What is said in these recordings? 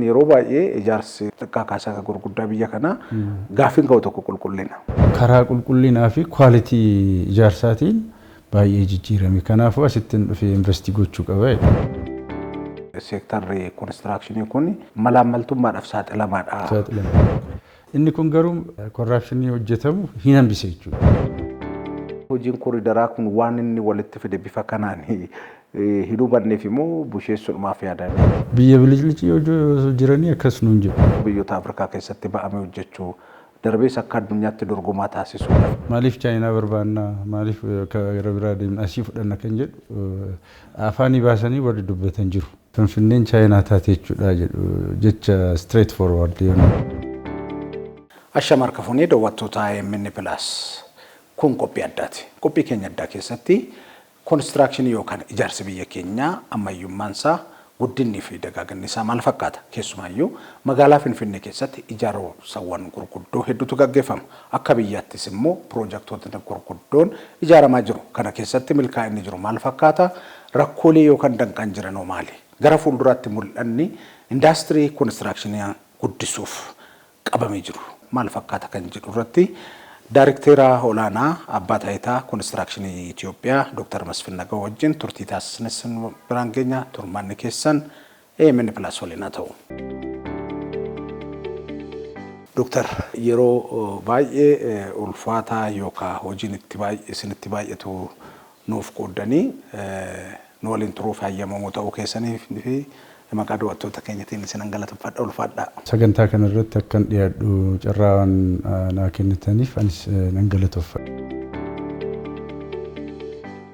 Yeroo baay'ee ijaarsi xiqqaa kaasaa gurguddaa biyya kanaa gaaffiin ka'u tokko qulqullina. Karaa qulqullinaa fi kwaalitii ijaarsaatiin baay'ee jijjiirame. Kanaafuu asittiin dhufee investii gochuu qaba. Seektarri konistirakshinii kun malaammaltummaadhaaf saaxilamaadha. Inni kun garuu korraapshinii hojjetamu hin hambise jechuudha. Hojiin koriidaraa kun waan inni walitti fide bifa kanaan hidhuu banneef immoo busheessuudhaaf yaadame. Biyya bilijlichi jiranii akkasuma hin jiru. Biyyoota Afrikaa keessatti ba'amee hojjechuu darbees akka addunyaatti dorgomaa taasisuudha. Maaliif Chaayinaa barbaannaa maaliif gara biraa deemna asii fudhanna kan jedhu afaanii baasanii warri dubbatan jiru. Finfinneen Chaayinaa taate jechuudha jedhu jecha straight forward yoona. Ashama harkafuunee daawwattoota AMN Plus kun qophii addaati. Qophii keenya addaa keessatti konistirakshinii yookaan ijaarsi biyya keenyaa ammayyummaan isaa guddinni fi dagaaganni isaa maal fakkaata? Keessumaayyuu magaalaa Finfinnee keessatti ijaarsawwan gurguddoo hedduutu gaggeeffama. Akka biyyaattis immoo piroojektota gurguddoon ijaaramaa jiru. Kana keessatti milkaa'inni jiru maal fakkaata? Rakkoolee yookaan danqaan jiranoo maali? Gara fuulduraatti mul'anni indaastirii konistirakshinii guddisuuf qabamee jiru maal fakkaata kan jedhu irratti Daayirikteera olaanaa Abbaa Taayitaa Konistirakshinii Itoophiyaa Dr. Masfin Nagoo wajjin turtii taasisnes biraan keenya turmaanni keessan AMN Plus waliin haa ta'u. Dr. yeroo baay'ee ulfaataa yookaan hojiin isinitti baay'atu nuuf qooddanii nu waliin turuuf hayyamamoo ta'uu keessaniif fi maqaa daawwattoota keenyatiin isin galateeffadha ulfaadha. Sagantaa kana irratti akkan dhiyaadhu carraan naa kennitaniif anis nan galatoomfadha.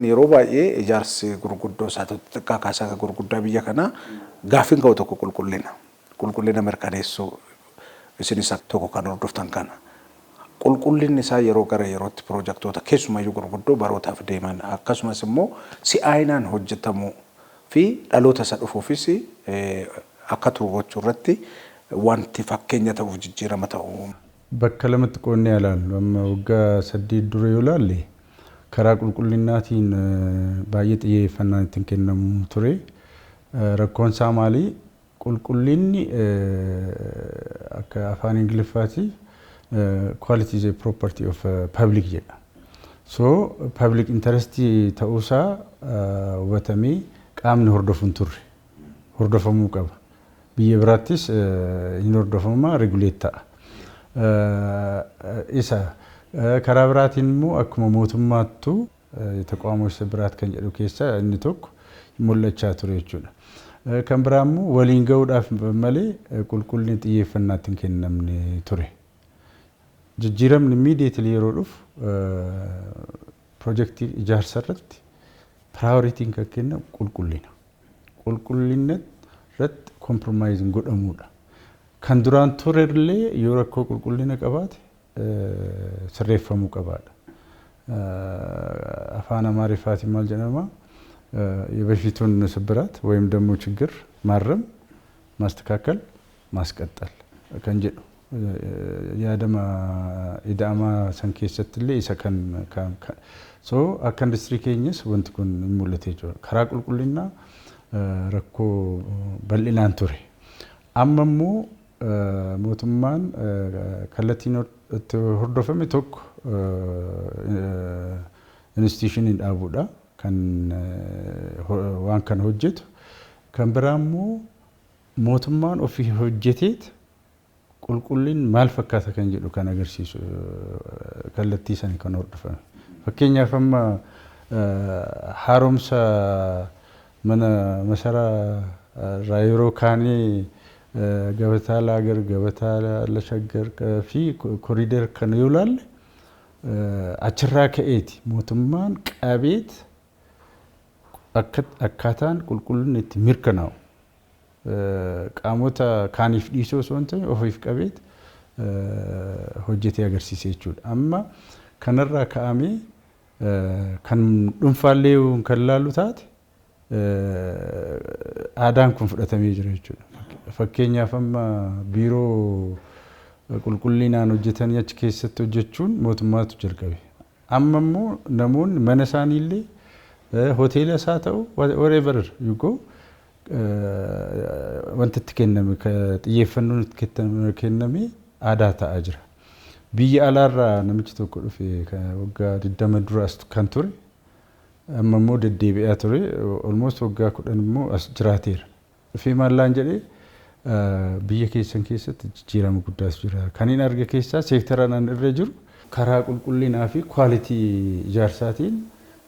Yeroo baay'ee ijaarsi gurguddoo isaa xiqqaa kaasaa gurguddaa biyya kanaa gaaffiin ka'u tokko qulqullina. Qulqullina mirkaneessuu isinis tokko kan hordoftan kana. Qulqullinni isaa yeroo gara yerootti piroojektota keessumayyuu gurguddoo barootaaf deeman akkasumas immoo si'aayinaan hojjetamuu fi dhaloota isa dhufuufis akka turu gochuu irratti wanti fakkeenya ta'uuf jijjiirama ta'u. Bakka lamatti qoonnee ilaallu amma waggaa 8 dura yoo ilaalle karaa qulqullinaatiin baay'ee xiyyeeffannaan ittiin kennamu ture. Rakkoon isaa maali? Qulqullinni akka afaan Ingiliffaatti quality is a property of public jedha. So public interest ta'uusaa hubatamee qaamni hordofuun turre hordofamuu qaba. Biyya biraattis hin hordofama regulate ta'a. Isa karaa biraatiin immoo akkuma mootummaattu taqaamoota biraat kan jedhu keessa inni tokko mul'achaa ture jechuudha. Kan biraa immoo waliin ga'uudhaaf malee qulqullinni xiyyeeffannaatti hin kennamne ture. Jijjiiramni immediately yeroo dhufu projektii ijaarsa irratti prioritiin kan kennamu qulqullina. Qulqullina irratti compromising godhamuudha. Kan duraan turellee yoo rakkoo qulqullina qabaate sirreeffamuu qabaadha. Afaan Amaariffaatiin maal jedhama? የበፊቱን ስብራት ወይም ደግሞ ችግር ማረም ማስተካከል ማስቀጠል kan jedhu yaadama ida'ama san keessattillee isa kan so akka industirii keenyas wanti kun mul'atee jira. Karaa qulqullinaa rakkoo bal'inaan ture. Amma immoo mootummaan kallattiin itti hordofame tokko institutionii dhaabuudha kan waan kan hojjetu. Kan biraa immoo mootummaan ofii hojjeteet qulqullin maal fakkaata kan jedhu kan agarsiisu kallattii san kan hordofame. Fakkeenyaaf amma haaromsa mana masaraa yeroo kaanii gabataa laagar gabataa lashaggar fi koriider kan yoo ilaalle achirraa ka'eeti mootummaan qabeet akkaataan qulqullinni itti mirkanaa'u qaamota kaaniif dhiisoo osoo hin ta'in ofiif qabeet hojjetee agarsiisee jechuudha. Amma kanarraa ka'amee kan dhuunfaallee kan ilaallu taate aadaan kun fudhatamee jira jechuudha. Fakkeenyaaf amma biiroo qulqullinaan hojjetanii achi keessatti hojjechuun mootummaatu jalqabe. Amma immoo namoonni mana isaaniillee hoteela isaa ta'u wherever you go wanti itti kenname xiyyeeffannoon itti kenname aadaa ta'aa jira. Biyya alaarraa namichi tokko dhufe waggaa 20 dura as kan ture amma immoo deddeebi'aa ture almost waggaa 10 immoo as jiraateera. Dhufee maallaan jedhee biyya keessan keessatti jijjiirama guddaatu jira. Kan inni arge keessaa seektaraan an irra jiru karaa qulqullinaa fi kwaalitii ijaarsaatiin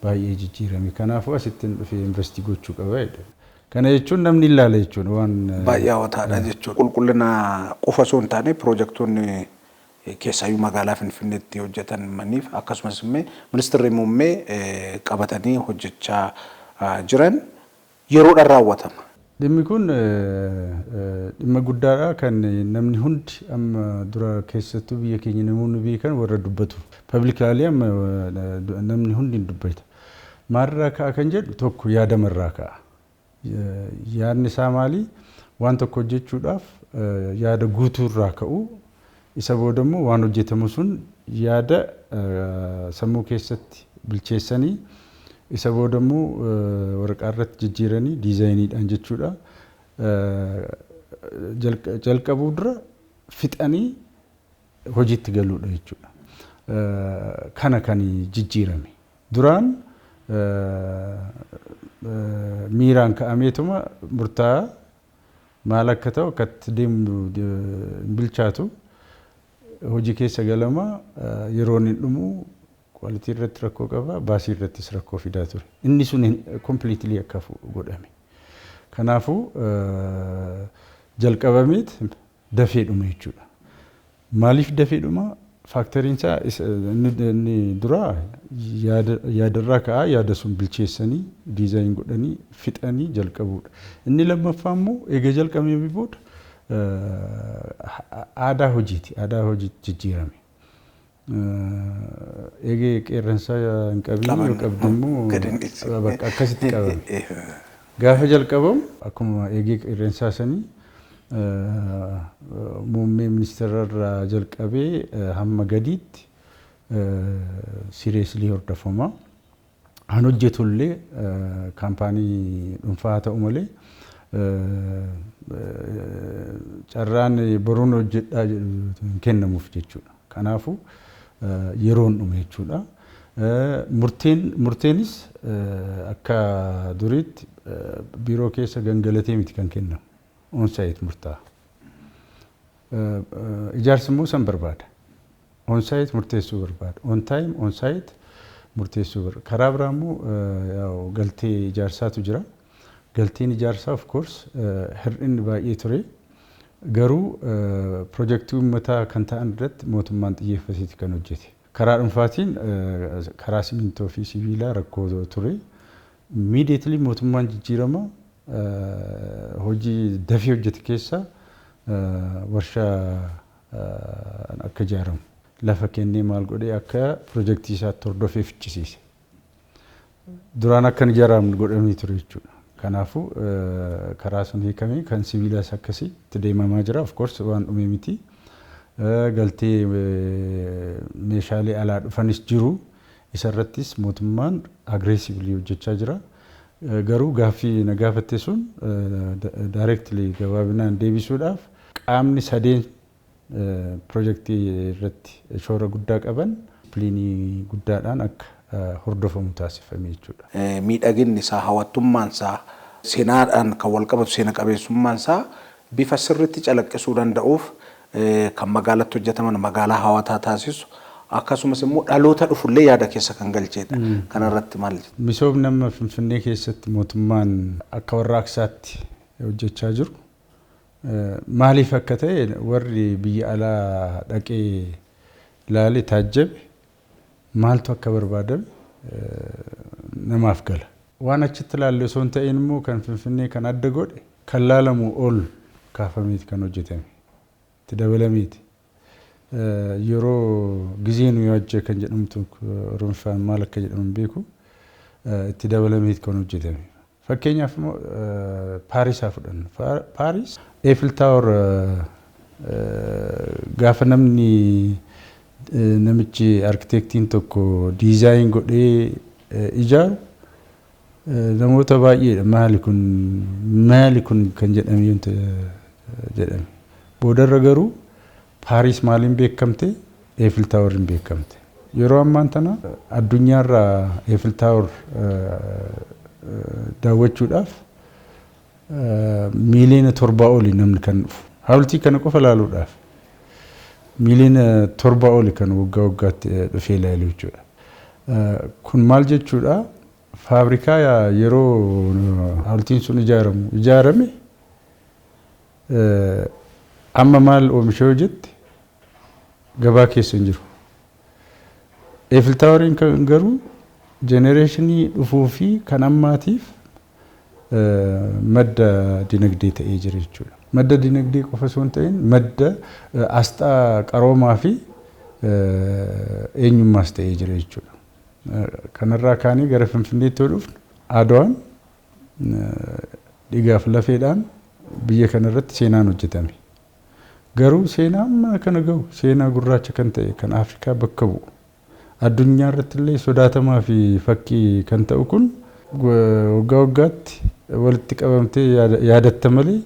baay'ee jijjiirame. Kanaafuu asitti dhufee investii gochuu qaba jedha. Kana jechuun namni ilaala jechuudha waan baay'ee hawwataadha jechuudha. Qulqullina qofa osoo hin taane piroojektonni keessaayyuu magaalaa Finfinneetti hojjetan maniif akkasumas immoo ministeerri muummee qabatanii hojjechaa jiran yeroodhaan raawwatama. Dhimmi kun dhimma guddaadha kan namni hundi amma dura keessattuu biyya keenya namoonni beekan warra dubbatu. Publicly amma namni hundi dubbata. Maalirraa ka'a kan jedhu tokko yaadamarraa ka'a. Yaadni isaa maali? Waan tokko hojjechuudhaaf yaada guutuurraa ka'u. Isa booda immoo waan hojjetamu sun yaada sammuu keessatti bilcheessanii isa booda immoo waraqaa irratti jijjiiranii diizaayiniidhaan jechuudha. Jalqabuu dura fixanii hojiitti galuudha jechuudha. Kana kan jijjiirame. Duraan miiraan ka'ameetuma murtaa'aa maal akka ta'u akkatti deemu bilchaatu hojii keessa galama yeroo inni dhumu quality irratti rakkoo qaba baasii irrattis rakkoo fidaa ture. Inni sun completely akka godhame. Kanaafuu jalqabameet dafee dhume jechuudha. Maaliif dafee dhuma? Faaktoriin isaa inni dura yaadarraa ka'aa yaada sun bilcheessanii diizaayin godhanii fixanii jalqabuudha. Inni lammaffaa immoo eega jalqabee booda aadaa hojiiti. Aadaa hojiitti jijjiirame. Eegee qeerransaa hin qabiin yoo qabdu immoo bakka akkasitti qabame. Gaafa jalqabamu akkuma eegee qeerransaa sanii muummee ministeerarraa jalqabee hamma gadiitti seriously hordofama. Han hojjetullee kaampaanii dhuunfaa ta'u malee carraan boruun hojjedhaa jedhu kennamuuf jechuudha. Kanaafuu yeroon dhume jechuudha. Murteenis akka duriitti biiroo keessa gangalatee miti kan kennamu. On-site murtaa'a. Ijaarsi immoo san barbaada. On-site murteessuu barbaada. On-time, on-site murteessuu barbaada. Karaa biraa immoo galtee ijaarsaatu jira. Galteen ijaarsaa of course hir'inni baay'ee ture. Garuu piroojeektii uummataa kan ta'an irratti mootummaan xiyyeeffateeti kan hojjete. Karaa dhuunfaatiin karaa simintoo fi sibiilaa rakkoo ture. Immediately mootummaan jijjiirama hojii dafii hojjete keessa warshaa akka ijaaramu lafa kennee maal godhee akka piroojeektii isaatti hordofee fichisiise. Duraan akka hin ijaaramne godhamee ture jechuudha. Kanaafuu karaa sun hiikamee kan sibiilaas akkasii itti deemamaa jira. Of course waan dhume miti. Galtee meeshaalee alaa dhufanis jiru. Isarrattis mootummaan aggressively hojjechaa jira. Garuu gaaffii na gaafatte sun directly gabaabinaan deebisuudhaaf qaamni sadeen piroojeektii irratti shoora guddaa qaban piliinii guddaadhaan akka hordofamu taasifame jechuudha. Miidhaginni isaa hawwattummaan isaa seenaadhaan kan wal qabatu seena qabeessummaan isaa bifa sirriitti calaqqisuu danda'uuf kan magaalatti hojjetaman magaalaa hawwataa taasisu akkasumas immoo dhaloota dhufullee yaada keessa kan galcheedha. Kana irratti maal jettu? Misoomni amma Finfinnee keessatti mootummaan akka warraaqsaatti hojjechaa jiru. Maaliif akka ta'e warri biyya alaa dhaqee ilaalee taajjabe maaltu akka barbaadame namaaf gala. Waan achitti ilaalle osoo hin ta'in immoo kan Finfinnee kan adda godhe kan laalamu ol kaafameeti kan hojjetame. Itti dabalameeti. Yeroo gizeen hojii kan jedhamtu Oromoofaan maal akka jedhamu beeku itti dabalameeti kan hojjetame. Fakkeenyaaf immoo Paarisaa fudhanna. Paaris Eiffel Tower gaafa namichi arkitektiin tokko diizaayin godhee ijaaru namoota baay'eedha maali kun kan jedhame yoonta jedhame. Boodarra garuu Paaris maaliin beekamte Eiffel Toweriin beekamte. Yeroo ammaan tana addunyaarraa Eiffel Tower daawwachuudhaaf miiliyoona 7 oli namni kan dhufu. Hawultii kana qofa ilaaluudhaaf miiliyoona 7 oli kan waggaatti dhufee ilaalu jechuudha. Kun maal jechuudha? Faabrikaa yeroo hawultiin sun ijaarame amma maal oomisha hojjette gabaa keessa hin jiru. Eiffel Toweriin kan garuu jenereeshinii dhufuu fi kan ammaatiif madda dinagdee ta'ee jira jechuudha. Madda dinagdee qofa osoo hin ta'in madda asxaa qaroomaa fi eenyummaas ta'ee jira jechuudha. Kanarraa kaanii gara Finfinneetti yoo dhufnu Adwaan dhiigaaf lafeedhaan biyya kanarratti seenaan hojjetame. Garuu seenaa amma kana gahu seenaa gurraacha kan ta'e kan Afrikaa bakka bu'u. Addunyaa irratti illee sodaatamaa fi fakkii kan ta'u kun waggaatti walitti qabamtee yaadatta malee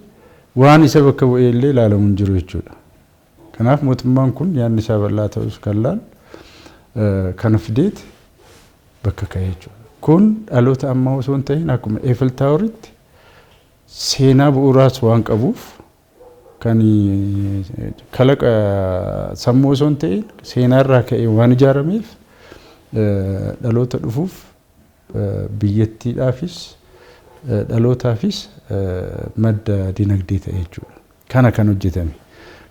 waan isa bakka bu'ee illee ilaalamu hin jiru jechuudha. Kanaaf mootummaan kun yaadni isaa bal'aa ta'us kan laal kana fideeti bakka ka'ee jechuudha. Kun dhaloota ammaa osoo hin ta'in akkuma Eiffel Toweritti seenaa bu'uuraas waan qabuuf kan kalaqa sammuu osoo hin ta'in seenaarraa ka'ee waan ijaarameef dhaloota dhufuuf biyyattiidhaafis dhalootaafis madda dinagdee ta'e jechuudha. Kana kan hojjetame.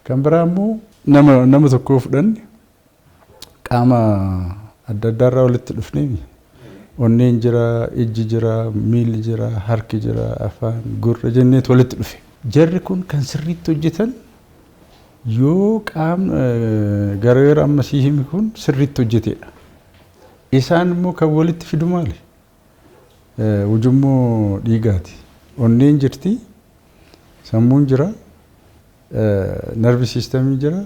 Kan biraa immoo nama tokkoo fudhanne qaama adda addaarraa walitti dhufnee onneen jira, ijji jira, miilli jira, harki jira, afaan, gurra jenneet walitti dhufe. Jarri kun kan sirriitti hojjetan yoo qaamni gara amma sii himi kun sirriitti hojjetedha. Isaan immoo kan walitti fidu maali? Ujummoo dhiigaati. Onneen jirti, sammuun jira, nervi siistemii jira.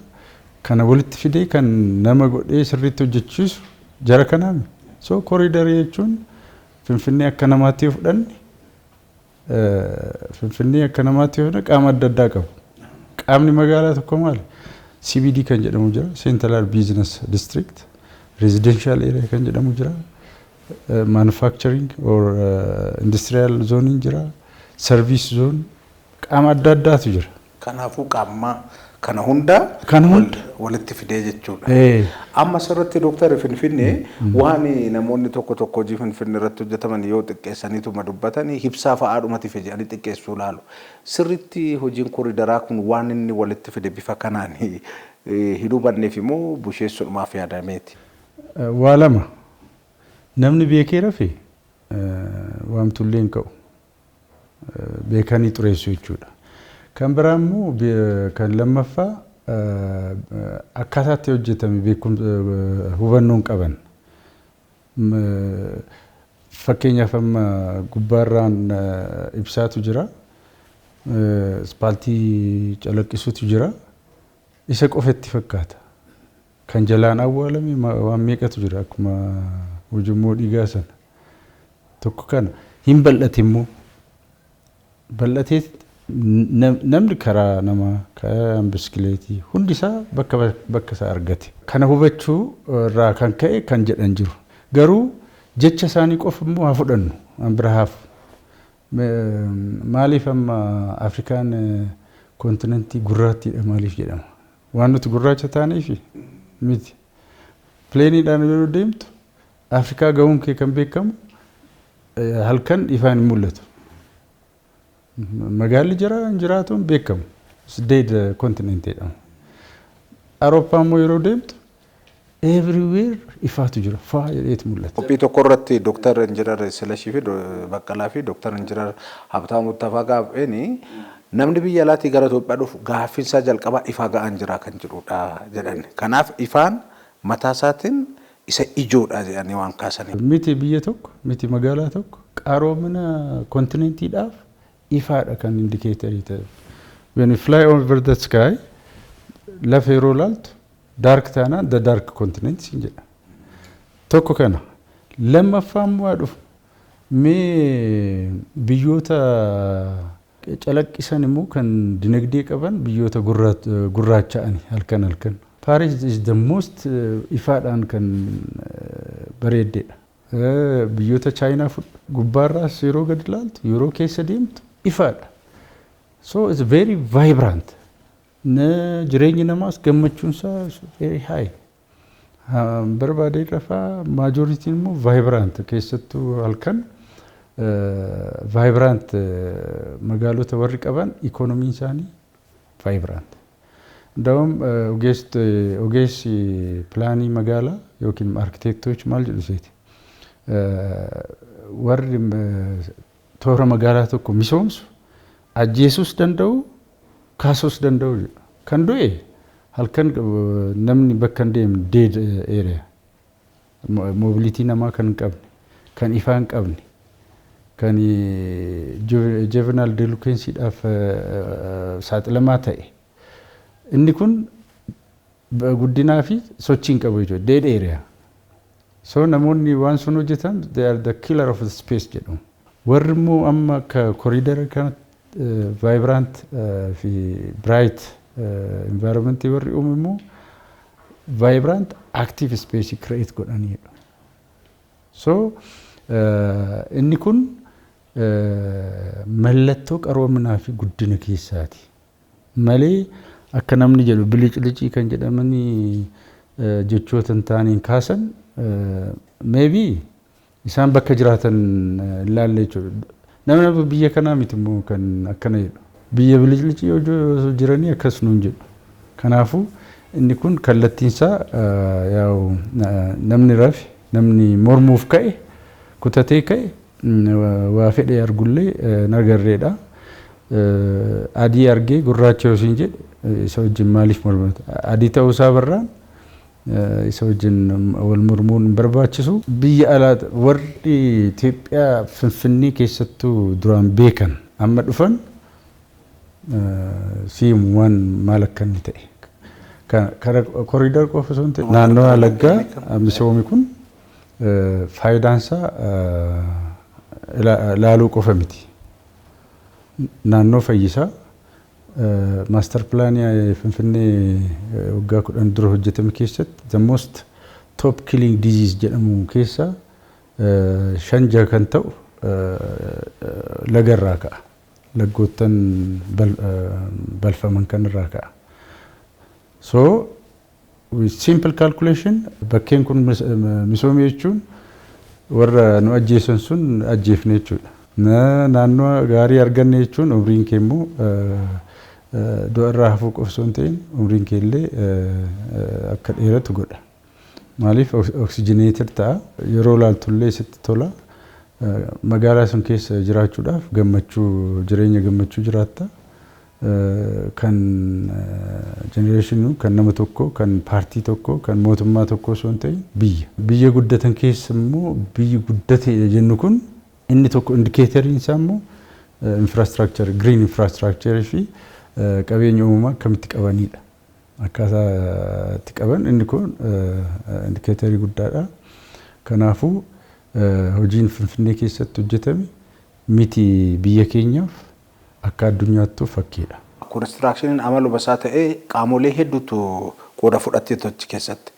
Kana walitti fidee kan nama godhee sirriitti hojjechiisu jara kanaami. So koriidarii jechuun Finfinnee akka namaatti yoo fudhanne Finfinnee akka namaatti yoo fudhanne qaama adda addaa qabu. Qaamni magaalaa tokko maali? CBD kan jedhamu jira, Central Business District, Residential Area kan jedhamu jira, Manufacturing or Industrial Zone jira, Service Zone, qaama adda addaatu jira. Kanaafuu qaama kana hunda walitti fidee jechuudha. Amma sirriitti Dr. Finfinnee waan namoonni tokko hojii Finfinnee irratti hojjetaman yoo xiqqeessaniituma dubbatanii ibsaa fa'aadhumatti fidanii xiqqeessuu laalu. Sirriitti hojiin koriidaraa kun waan inni walitti fide bifa kanaan hidhuu banneef immoo busheessuudhaaf yaadameeti. Waa lama namni beekee rafe waamtullee hin ka'u. Beekanii xureessu jechuudha. Kan biraa immoo kan lammaffaa akkaataatti hojjetame hubannoon qaban. Fakkeenyaaf amma gubbaarraan ibsaatu jira, ispaaltii calaqqisuutu jira, isa qofatti fakkaata. Kan jalaan awwaalame waan meeqatu jira akkuma ujummoo dhiigaa sana. Tokko kana hin bal'ate immoo bal'atee namni karaa namaa kan biskileetii hundi isaa bakka isaa argate. Kana hubachuu irraa kan ka'e kan jedhan jiru. Garuu jecha isaanii qofa immoo haa fudhannu an bira haafu. Maaliif amma Afrikaan kontinentii gurraattiidha maaliif jedhama? Waan nuti gurraacha taaneef miti. Pileeniidhaan yeroo deemtu Afrikaa ga'uun kee kan beekamu halkan ifaan hin mul'atu. Magaalli jiraatuun beekamu. Deed kontinentiidha. Awurooppaa immoo yeroo deemtu everywhere ifaatu jira. Faa jedheetu mul'ata. Qophii tokko irratti Dr. Injinar Silashii fi Baqqalaa fi Dr. Injinar Habtaamuu Tafaa gaafeeni namni biyya alaatii gara Itoophiyaa dhufu gaaffiinsaa jalqabaa ifaa ga'aan jira kan jedhudha jedhan. Kanaaf ifaan mataa isaatiin isa ijoodha jedhanii waan kaasanii. Miti biyya tokko, miti magaalaa tokko qaroomina kontinentiidhaaf ifaadha kan indikeetarii ta'e. When you fly over the sky, lafa yeroo laaltu dark taanaan the dark continent siin jedha. Tokko kana lammaffaa immoo dhufu Mee biyyoota calaqqisan immoo kan dinagdee qaban biyyoota gurraacha'ani halkan. Paris is the most ifaadhaan kan bareeddeedha. Biyyoota Chaayinaa gubbaarraas yeroo gad ilaaltu yeroo keessa deemtu ifaadha. So it's very vibrant. Jireenyi namaas gammachuunsaa very high. Barbaadee rafaa majoritiin immoo vibrant keessattuu halkan vibrant magaalota warri qaban economiin isaanii vibrant. Daawam ogeessi pilaanii magaalaa yookiin arkitektoች maal jedhu seeti. Warri toora magaalaa tokko misoomsu ajjeesuus danda'u kaasuus danda'u kan du'e halkan namni bakka hin deemne dead area mobility namaa kan qabne kan ifaan qabne kan juvenile delinquency dhaaf saaxilamaa ta'e inni kun guddinaa fi sochiin qabu jechuudha dead area. So namoonni waan sun hojjetan they are the killer of the space jedhamu. Warri immoo amma akka corridor kana vibrant fi bright environment warri uumu immoo vibrant active space create godhaniidha. So inni kun mallattoo qaroominaa fi guddina keessaati. Malee akka namni jedhu bilicii kan jedhamanii jechoota hin taaniin kaasan maybe isaan bakka jiraatan ilaalle jechuudha. Namni biyya kanaa miti immoo kan akkana jedhu. Biyya bilicii yoo jiranii akkas nuun jedhu. Kanaafuu inni kun kallattiinsaa yaa'u namni rafe namni mormuuf ka'e kutatee ka'e waa fedhee argullee nagarreedha. Adii argee gurraacha yoosiin jedhe isa wajjin maaliif mormata? Adii ta'uu isaa barraan isa wajjin wal mormuun hin barbaachisu. Biyya alaa warri Itoophiyaa Finfinnee keessattuu duraan beekan amma dhufan siimu waan maal akka inni ta'e. Kara corridor qofa osoo hin ta'e naannoo Alaggaa misoomi kun faayidaansaa laaluu qofa miti. Naannoo Fayyisaa master plaanii Finfinnee waggaa 10 dura hojjetame keessatti the most top killing disease jedhamu keessa 5 kan ta'u lagarraa ka'a. Laggoottan balfaman kanarraa ka'a. So with simple calculation bakkeen kun misoomee jechuun warra nu ajjeesan sun ajjeefne jechuudha. Naannoo gaarii arganne jechuun umriin kee immoo du'a irraa hafuu qofa osoo hin ta'in umriin kee illee akka dheeratu godha. Maaliif oksijineeted ta'a yeroo laaltullee sitti tola. Magaalaa sun keessa jiraachuudhaaf jireenya gammachuu jiraatta. Kan generation kan nama tokko kan paartii tokko kan mootummaa tokko osoo hin ta'in biyya guddatan keessa immoo biyyi guddate jennu kun inni tokko indikeeteriin isaa immoo infrastructure green infrastructure fi qabeenya uumamaa akkamitti qabanidha. Akkaataa itti qaban inni kun indikeetarii guddaadha. Kanaafuu hojiin Finfinnee keessatti hojjetame miti biyya keenyaaf akka addunyaattuu fakkiidha. Konistiraakshiniin amala basaa ta'ee qaamolee hedduutu qooda fudhatee tochi keessatti.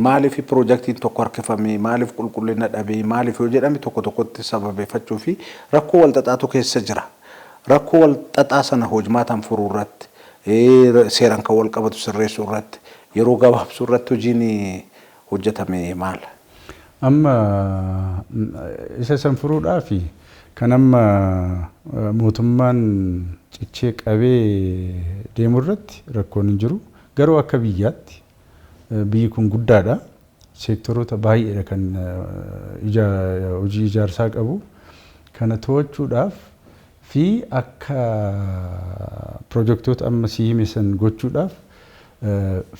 Maaliif piroojeektiin tokko harkifame maaliif qulqullina dhabee maaliif yoo jedhame tokko tokkotti sababeeffachuu fi rakkoo walxaxaatu keessa jira. Rakkoo walxaxaa sana hojmaataan furuu irratti seeraan kan wal qabatu sirreessuu irratti yeroo gabaabsuu irratti hojiin hojjetame maal? Amma isa san furuudhaaf kan amma mootummaan cichee qabee deemu irratti rakkoon hin jiru. Garuu akka biyyaatti biyyi kun guddaadha. Seektoroota baay'eedha kan hojii ijaarsaa qabu. Kana to'achuudhaaf fi akka piroojeektoota amma sii hime san gochuudhaaf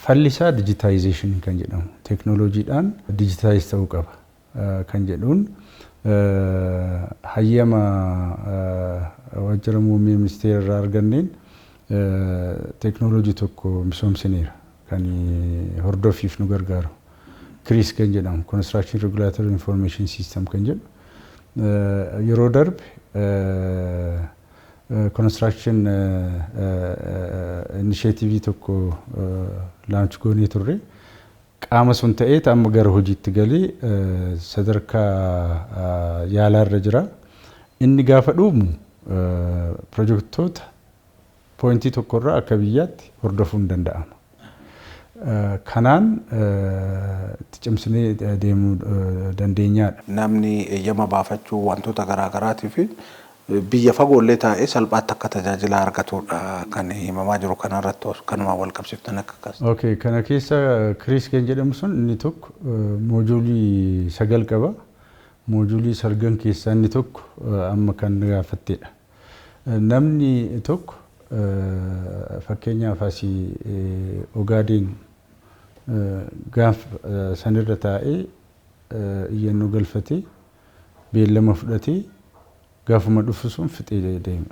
fallisaa digitaayizeeshinii kan jedhamu. Teeknooloojiidhaan digitaayiz ta'uu qaba kan jedhuun hayyama waajjira muummee ministeera irraa arganneen teeknooloojii tokko misoomsineera kan hordoofiif nu gargaaru. CRIS kan jedhamu Construction Regulatory Information System kan jedhu yeroo darbe construction initiative tokko launch goonee turre. Qaama sun ta'ee amma gara hojiitti galee sadarkaa yaalaarra jira. Inni gaafa dhuumu pirojektoota poointii tokkorraa akka biyyaatti hordofuun danda'ama. Kanaan itti cimsinee deemuu dandeenyaadha. Namni eeyyama baafachuu wantoota garaa garaatiif biyya fagoollee taa'ee salphaatti akka tajaajila argatudha kan himamaa jiru kanarratti kanuma wal qabsiiftan akka akkas. Okay, kana keessa Kiriis kan jedhamu sun inni tokko moojuulii 9 qaba. Moojuulii 9 keessaa inni tokko amma kan gaafatteedha. Namni tokko fakkeenyaaf asii Ogaadeen gaafa sanirra taa'ee iyyannoo galfatee beellama fudhatee gaafuma dhufu sun fixee deema.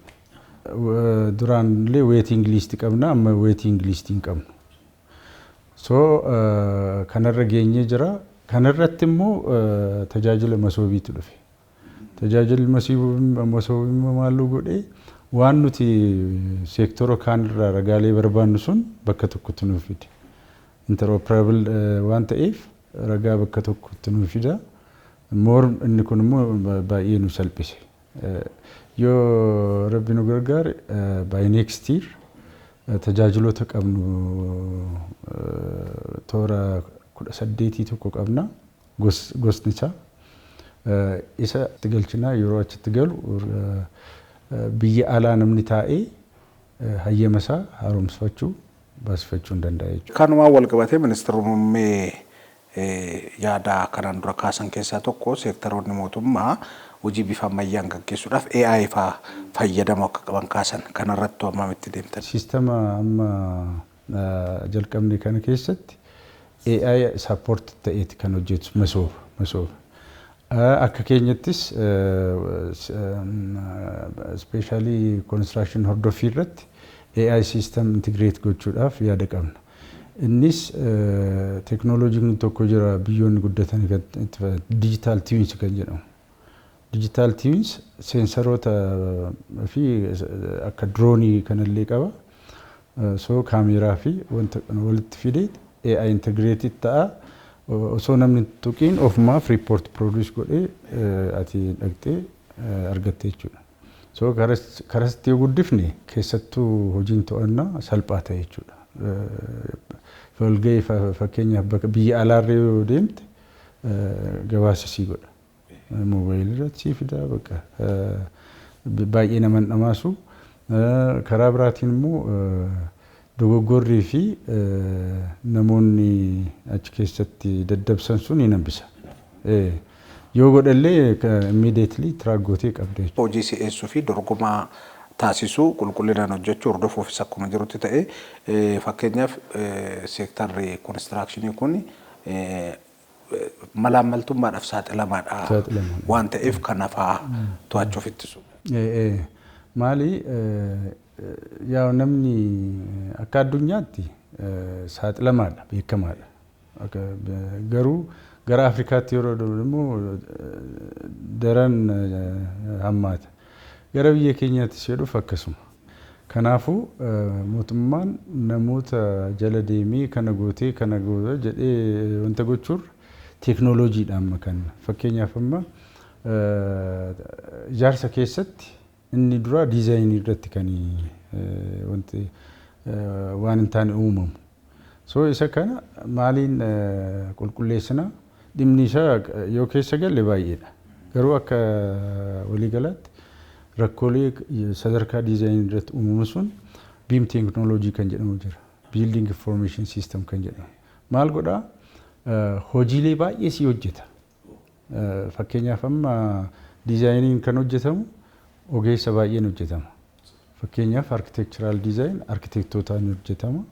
Duraan illee waiting list qabna, amma waiting list hin qabnu. So kanarra geenyee jira. Kanarratti immoo tajaajila masoobiitu dhufe. Tajaajilli masoobii maaluu godhee waan nuti seektora kaanirraa ragaalee barbaannu sun bakka tokkotti nuuf fide. Interoperable waan ta'eef ragaa bakka tokkotti nuuf fida. Moor inni kun immoo baay'ee nu salphise. Yoo rabbi nu gargaare by next year tajaajiloota qabnu toora 18 tokko qabna. Gosni isaa isa itti galchinaa yeroo achitti galu biyya alaa namni taa'ee hayyama isaa haaromsifachuu baasifachuu hin danda'a jechuudha. Kanumaan wal qabatee ministeerri muummee yaada kanaan dura kaasan keessaa tokko seektaroonni mootummaa hojii bifa ammayyaan gaggeessuudhaaf AI fayyadamu akka qaban kaasan kanarratti hammamitti deemtan? Siistama amma jalqabne kana keessatti AI support ta'eeti kan hojjetu masooba. Akka keenyattis especially construction hordofii irratti AI system integrate gochuudhaaf yaada qabna. Innis teknooloojiin tokko jira biyyoonni guddatan digital twins kan jedhamu. Digital twins seensaroota fi akka droonii kanallee qaba. So kaameraa fi wanta walitti fidee AI integrated ta'a. Osoo namni tuqiin ofumaaf report produce godhee ati dhaqxee argatte jechuudha. So karasti yoo guddifne keessattuu hojiin to'annaa salphaa ta'e jechuudha. Walgahii fakkeenyaaf biyya alaarra yoo deemte gabaasisii godha. Moobaayilii irratti sii fidaa bakka baay'ee nama dhamaasu. Karaa biraatiin immoo dogoggorrii fi namoonni achi keessatti daddabsan sun hin hambisa. Yoo godhallee immediately track gootee qabda. Hojii si'eessuu fi dorgomaa taasisuu qulqullinaan hojjechuu hordofuufis akkuma jirutti ta'ee fakkeenyaaf seektarri konistiraakshanii kun malaammaltummaadhaaf saaxilamaadha waan ta'eef kanafaa to'achuuf ittisu. Maali yaa namni akka addunyaatti saaxilamaadha beekamaadha. Garuu gara Afrikaatti yeroo immoo daran hammaata. Gara biyya keenyaatti jedhuuf akkasuma. Kanaafuu mootummaan namoota jala deemee kana gootee jedhee wanta gochuurra teknooloojiidhaan makan. Fakkeenyaaf amma ijaarsa keessatti inni dura diizaayinii irratti kan wanti waan hin taane uumamu. So isa kana maaliin qulqulleessina dhimni isaa yoo keessa galle baay'eedha. Garuu akka waliigalaatti rakkoolee sadarkaa diizaayinii irratti uumamu sun BIM teknooloojii kan jedhamu jira. Building Information System kan jedhamu. Maal godhaa? Hojiilee baay'ee si hojjeta. Fakkeenyaaf amma diizaayiniin kan hojjetamu ogeessa baay'een hojjetama. Fakkeenyaaf architectural design arkitektotaan hojjetama.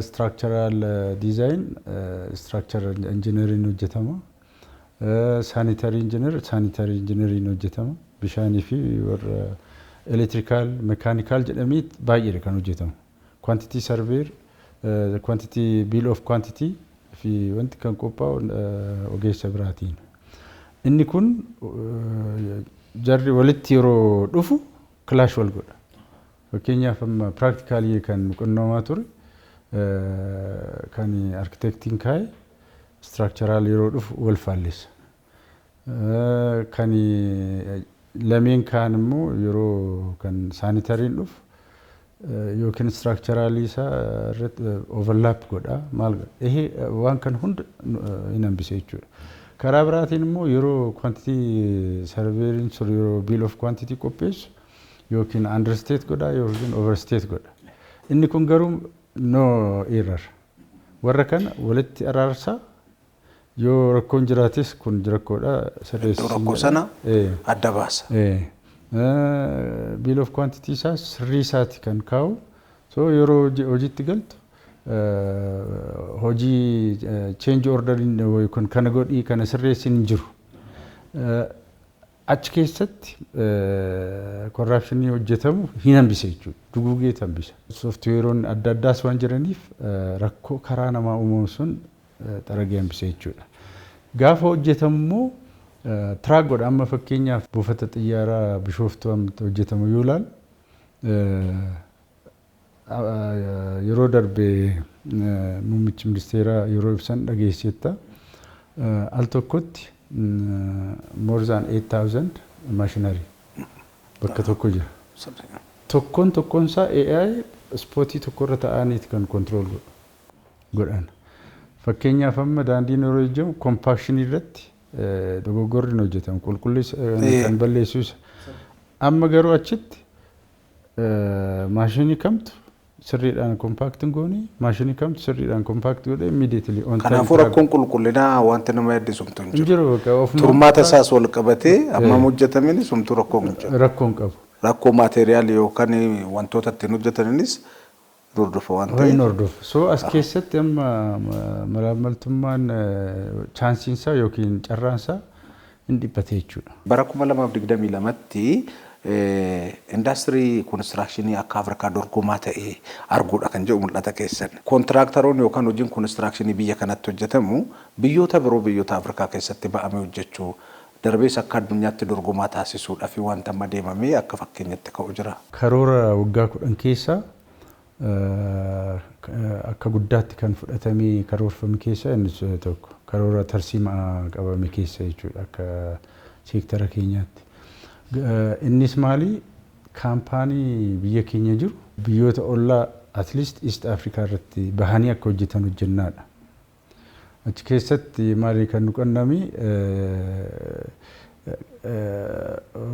Structural design structural engineering hojjetama. Sanitary engineering hojjetama. Bishaanii fi warra electrical mechanical jedhamee baay'ee kan hojjetamu. Quantity surveyor quantity bill of quantity fi wanti kan qophaa'u ogeessa biraatiin. inni kun jarri walitti yeroo dhufu clash wal godha. Fakkeenyaaf amma practically kan qonnamaa ture kan architecting kaa'e structural yeroo dhufu wal faallisa. Kan lameen kaan immoo yeroo kan sanitariin dhufu yookiin structural isaa irratti overlap godha maal godha. Waan kan hunda hin hambise jechuudha. Karaa biraatiin immoo yeroo quantity surveillance yeroo bill of quantity qopheessu yookiin understate godha yookiin overstate godha. Inni kun garuu no error. Warra kana walitti araarsaa yoo rakkoon jiraates kun rakkoodha sirreessu. Rakkoo sana adda baasa. Bill of quantity isaa sirrii isaati kan kaa'u. So yeroo hojiitti galtu hojii change ordering yookiin kana godhii kana sirreessin hin jiru. Achi keessatti corruption hojjetamu hin hambise jechuudha. Duguugee hambisa. Softweeroon adda addaas waan jiraniif rakkoo karaa namaa uumamu sun xaragee hambise jechuudha. Gaafa hojjetamu immoo track godha. Amma fakkeenyaaf buufata xiyyaaraa Bishooftuu hojjetamu yoo ilaalu yeroo darbe muummichi ministeeraa yeroo ibsan dhageessetta al tokkotti more than 8,000 machinery bakka tokko jira. Tokkoon isaa AI spootii tokkorra ta'aniiti kan control godhan. Fakkeenyaaf amma daandiin yeroo ijaamu compaction irratti dogoggorri hojjetamu qulqulleessa kan balleessuus. Amma garuu achitti maashinii kamtu sirriidhaan compact goonii maashinii kamtu sirriidhaan compact godhee immediately on time. Kanaafuu rakkoon qulqullinaa wanti nama yaaddeessumtu hin jiru. Turmaata isaas wal qabatee amma hojjetaminis humtuu rakkoon hin jiru. Rakkoon qabu. Rakkoo maateriyaal yookaan wantoota ittiin hojjetaninis hordofa waan ta'eef. Hin hordofu. So as keessatti amma malaamaltummaan chaansiinsaa yookiin carraansaa hin dhiphate jechuudha. Bara 2022tti indaastirii konistirakshinii akka Afrikaa dorgomaa ta'e arguudha kan jedhu mul'ata keessan. Kontiraaktaroonni yookaan hojiin konistirakshinii biyya kanatti hojjetamu biyyoota biroo biyyoota Afrikaa keessatti ba'amee hojjechuu darbees akka addunyaatti dorgomaa taasisuudhaaf wanta amma deemamee akka fakkeenyatti ka'u jira. Karoora waggaa 10 keessaa akka guddaatti kan fudhatamee karoorfame keessaa inni tokko karoora tarsiimaa qabame keessa jechuudha akka seektara keenyaatti. Innis maali kaampaanii biyya keenya jiru biyyoota ollaa at least East Africa irratti bahanii akka hojjetan hojjennaadha. Achi keessatti maali kan nu qannami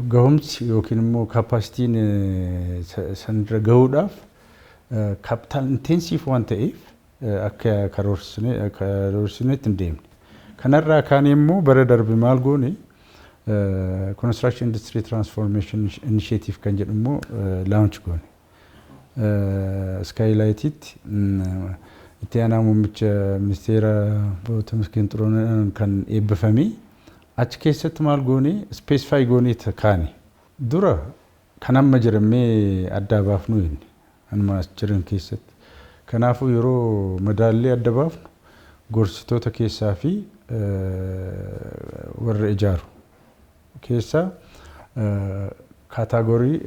gahumsi yookiin immoo kapasitiin sanirra gahuudhaaf capital intensive waan ta'eef akka karoorsineetti hin deemne. Kanarraa kaanee immoo bara darbe maal goone construction industry transformation initiative kan jedhu immoo launch goone. Skylight'itti itti aanaa muummicha ministeera Tamasgeen Xiruunee kan eebbifame achi keessatti maal goone specify goone kaane. Dura kan amma jiramee adda baafnu inni anuma as jiran keessatti. Kanaafuu yeroo madaallee adda baafnu gorsitoota keessaa fi warra ijaaru keessaa kaataagorii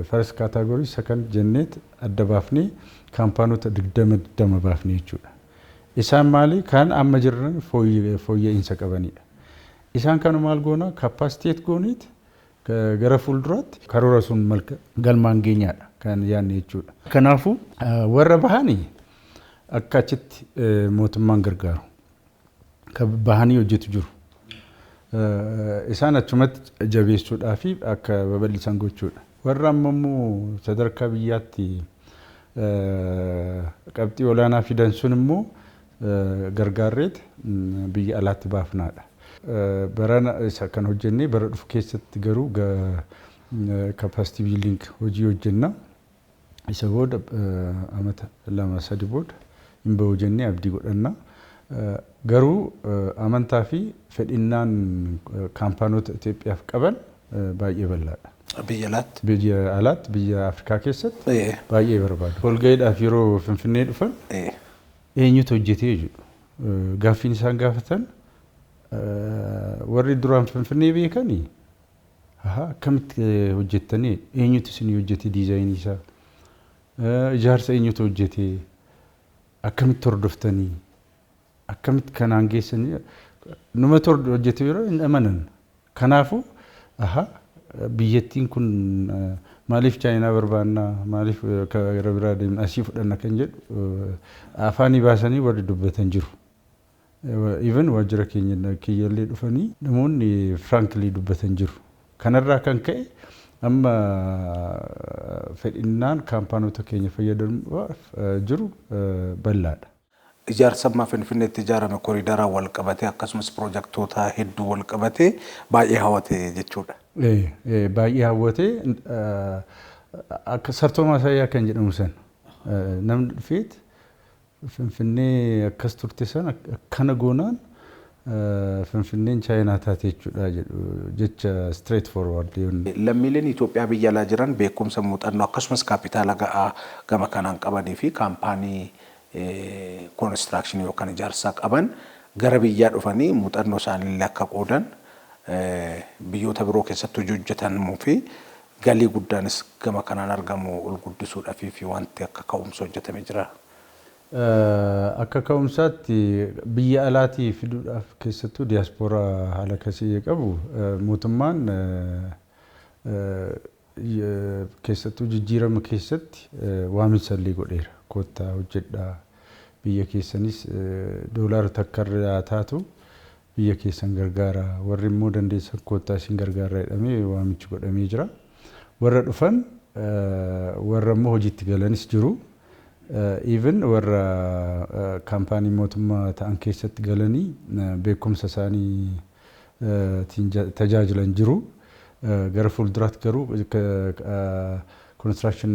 first kaataagorii second jenneet adda baafnee kaampaanota 20 baafnee jechuudha. Isaan maali kan amma jiran fooyya'insa qabanidha. Isaan kan maal goona capacity gooniit gara fuulduraatti karoora sun galmaan geenyaadha kan yaadne jechuudha. Kanaafuu warra bahanii akka achitti mootummaan gargaaru kan bahanii hojjetu jiru. Isaan achumatti jabeessuudhaa fi akka babal'isan gochuudha. Warra ammoo sadarkaa biyyaatti qabxii olaanaa fidan sun immoo gargaarreet biyya alaatti baafnaadha. Barana isa kan hojjennee bara dhufu keessatti garuu capacity building hojii hojjenna. Isa booda amata 2-3 booda hin bahu jennee abdii godhanna. Garuu amantaa fi fedhinnaan kaampaanota Itoophiyaaf qaban baay'ee bal'aadha. Biyya alaatti biyya Afrikaa keessatti baay'ee barbaadu. Holgaadhaaf yeroo Finfinnee dhufan eenyutu hojjetee jedhu gaaffiin isaan gaafatan warri duraan Finfinnee beekanii akkamitti hojjettanii eenyutu isin hojjete diizaayinii isaa ijaarsa eenyutu hojjete akkamitti hordoftanii akkamitti kanaan geessanii numa hojjete yeroo hin amanan kanaafu biyyattiin kun maaliif chaayinaa barbaanna maaliif gara biraa deemna asii fudhanna kan jedhu afaanii baasanii warri dubbatan jiru. Even waajjira keenya kiyyallee dhufanii namoonni frankly dubbatan jiru. Kanarraa kan ka'e amma fedhinnaan kaampaanota keenya fayyadamuudhaaf jiru bal'aadha. Ijaarsa amma Finfinneetti ijaarame koriidaraa wal qabatee akkasumas piroojektota hedduu wal qabatee baay'ee hawwate jechuudha. Baay'ee hawwate akka sartoo Maasayyaa kan jedhamu san namni dhufeet Finfinnee akkas turte san akkana goonaan Finfinneen chaayinaa taate jechuudha jedhu jecha straight forward. Lammiileen Itoophiyaa biyya alaa jiran beekumsa muuxannoo akkasumas kaapitaala ga'aa gama kanaan qabanii fi kaampaanii construction yookaan ijaarsaa qaban gara biyyaa dhufanii muuxannoo isaanii akka qoodan biyyoota biroo keessatti hojjetanuu fi galii guddaanis gama kanaan argamu ol guddisuudhaaf fi wanti akka ka'umsa hojjetamee jira. Akka ka'umsaatti biyya alaatii fiduudhaaf keessattuu diiyaaspooraa haala kasii qabu mootummaan keessattuu jijjiirama keessatti waaminsa illee godheera. Koottaa hojjedhaa biyya keessanis doolaara takkarraa taatu biyya keessan gargaara warri immoo dandeessan koottaa isin gargaara jedhamee waamichi godhamee jira. Warra dhufan warra immoo hojiitti galanis jiru. Even warra kaampaanii mootummaa ta'an keessatti galanii beekumsa isaanii tajaajilan jiru. Gara fuulduraatti garuu construction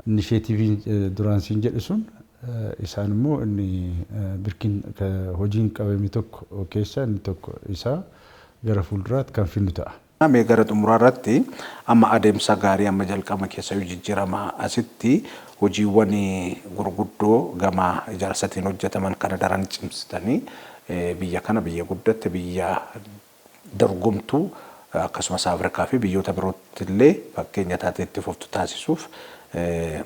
initiative duraan siin jedhu sun isaan immoo inni birkiin hojiin qabame tokko keessa inni tokko isaa gara fuulduraatti kan finnu ta'a. Mee gara xumuraarratti amma adeemsa gaarii amma jalqaba keessa jijjiirama asitti hojiiwwan gurguddoo gama ijaarsatiin hojjetaman kana daran cimsitanii biyya kana biyya guddatte biyya dorgomtuu akkasumas Afrikaa fi biyyoota birootti illee fakkeenya taatee itti fuftu taasisuuf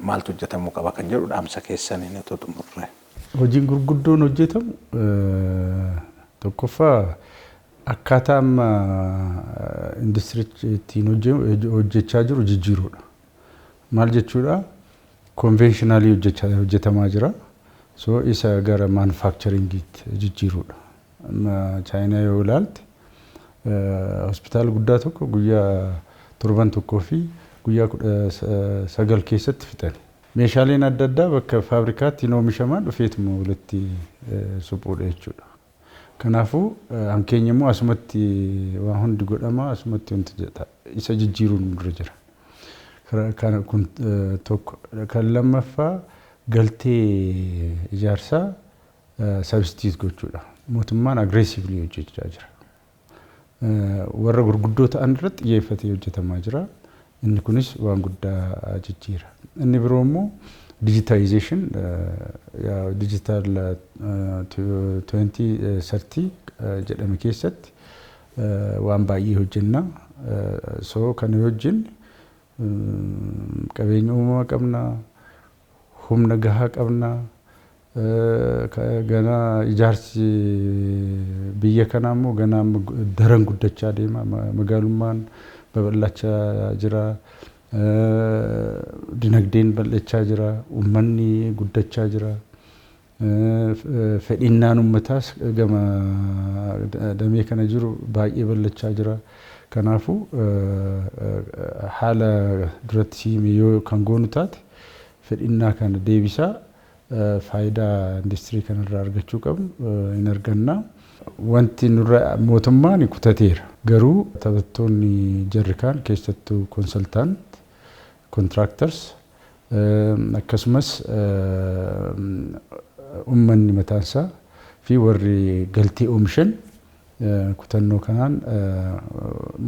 maaltu hojjetamuu qaba kan jedhu dhaamsa keessaniin itoo xumurre. Hojiin gurguddoon hojjetamu tokkoffaa akkaataa amma industiriitti ittiin hojjechaa jiru jijjiiruudha. Maal jechuudha? Konvenshinaalii hojjetamaa jira. So isa gara manufacturingiitti jijjiiruudha. Chaayinaa yoo ilaalte hospitaala guddaa tokko guyyaa 7 tokkoo fi guyyaa 9 keessatti fixan. Meeshaaleen adda addaa bakka faabrikaatti oomishaman dhufeetuma walitti suphuudha jechuudha. Kanaafuu hankeenya immoo asumatti waan hundi godhama asumatti wanti jedha isa jijjiiruun dura jira. Kana kun tokko kan lammaffaa galtee ijaarsaa substitute gochuudha. Mootummaan aggressively hojjechaa jira. Warra gurguddoo ta'an irratti xiyyeeffatee hojjetamaa jira. Inni kunis waan guddaa jijjiira. Inni biroo immoo digitization digital 2030 jedhame keessatti waan baay'ee hojjenna. So kana wajjin qabeenya uumamaa qabna, humna gahaa qabna. Gana ijaarsi biyya kanaa immoo gana daran guddachaa deema. Magaalummaan babal'achaa jira. Dinagdeen bal'achaa jira. Uummanni guddachaa jira. Fedhinnaan uummataas gama damee kana jiru baay'ee bal'achaa jira. Kanaafuu haala duratti siime yoo kan goonu taate fedhinnaa kana deebisaa faayidaa industirii kanarraa argachuu qabnu hin arganna. Wanti nurra mootummaan kutateera. Garuu taphattoonni jarri kaan keessattuu konsaltaant, contractors akkasumas uummanni mataansaa fi warri galtee oomishan kutannoo kanaan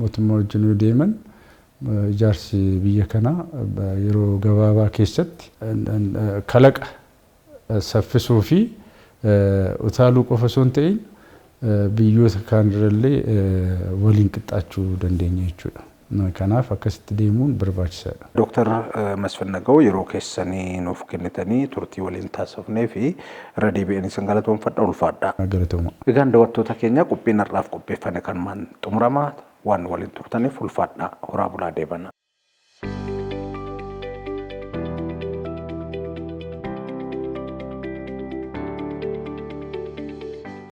mootummaa wajjin yoo deeman ijaarsi biyya kanaa yeroo gabaabaa keessatti kalaqa saffisuu fi utaaluu qofa osoo hin ta'in biyyoota kaanirallee waliin qixxaachuu dandeenya jechuudha. Kanaaf akkasitti deemuun barbaachisaadha. Dooktar Masfin Naga'oo yeroo keessanii nuuf kennitanii turtii waliin taasifnee fi irra deebi'anii isin galatoomfadha ulfaadha. Galatooma. Egaan daawwattoota keenya qophiin har'aaf qopheeffame kan maan xumuramaa waan waliin turtaniif ulfaadha. Horaa bulaa deebana.